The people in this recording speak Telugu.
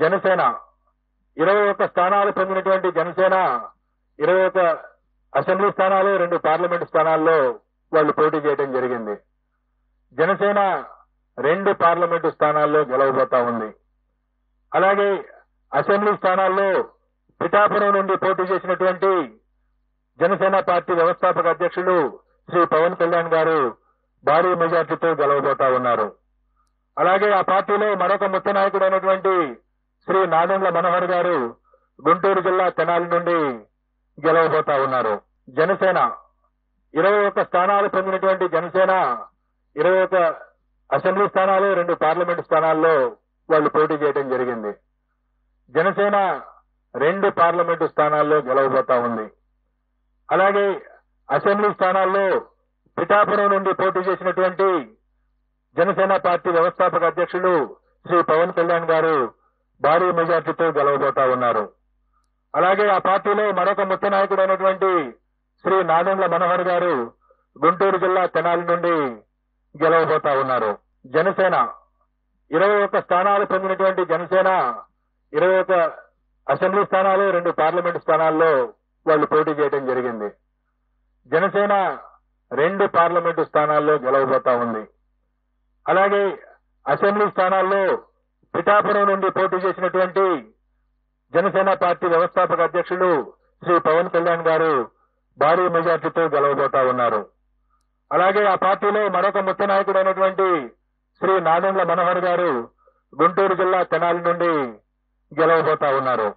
జనసేన 21 స్థానాలు పొందినటువంటి జనసేన 21 అసెంబ్లీ స్థానాలు 2 పార్లమెంట్ స్థానాల్లో వాళ్ళు పోటీ చేయడం జరిగింది. జనసేన 2 పార్లమెంటు స్థానాల్లో గెలవబోతా ఉంది. అలాగే అసెంబ్లీ స్థానాల్లో పిఠాపురం నుండి పోటీ చేసినటువంటి జనసేన పార్టీ వ్యవస్థాపక అధ్యక్షులు శ్రీ పవన్ కళ్యాణ్ గారు భారీ మెజార్టీతో గెలవబోతా ఉన్నారు. అలాగే ఆ పార్టీలో మరొక ముఖ్య నాయకుడైనటువంటి శ్రీ నాదెండ్ల మనోహర్ గారు గుంటూరు జిల్లా తెనాలి నుండి గెలవబోతా ఉన్నారు. జనసేన 21 స్థానాలు పొందినటువంటి జనసేన 21 అసెంబ్లీ స్థానాలు 2 పార్లమెంట్ స్థానాల్లో వాళ్ళు పోటీ చేయడం జరిగింది. జనసేన 2 పార్లమెంటు స్థానాల్లో గెలవబోతా ఉంది. అలాగే అసెంబ్లీ స్థానాల్లో పిఠాపురం నుండి పోటీ చేసినటువంటి జనసేన పార్టీ వ్యవస్థాపక అధ్యక్షులు శ్రీ పవన్ కళ్యాణ్ గారు భారీ మెజార్టీతో గెలవబోతా ఉన్నారు. అలాగే ఆ పార్టీలో మరొక ముఖ్య నాయకుడైనటువంటి శ్రీ నాదెండ్ల మనోహర్ గారు గుంటూరు జిల్లా తెనాలి నుండి గెలవబోతా ఉన్నారు. జనసేన 21 స్థానాలు పొందినటువంటి జనసేన 21 అసెంబ్లీ స్థానాలు 2 పార్లమెంట్ స్థానాల్లో వాళ్ళు పోటీ చేయడం జరిగింది. జనసేన 2 పార్లమెంటు స్థానాల్లో గెలవబోతా ఉంది. అలాగే అసెంబ్లీ స్థానాల్లో పిఠాపురం నుండి పోటీ చేసినటువంటి జనసేన పార్టీ వ్యవస్థాపక అధ్యక్షులు శ్రీ పవన్ కళ్యాణ్ గారు భారీ మెజార్టీతో గెలవబోతా ఉన్నారు. అలాగే ఆ పార్టీలో మరొక ముఖ్య నాయకుడైనటువంటి శ్రీ నాదెండ్ల మనోహర్ గారు గుంటూరు జిల్లా తెనాలి నుండి గెలవబోతా ఉన్నారు.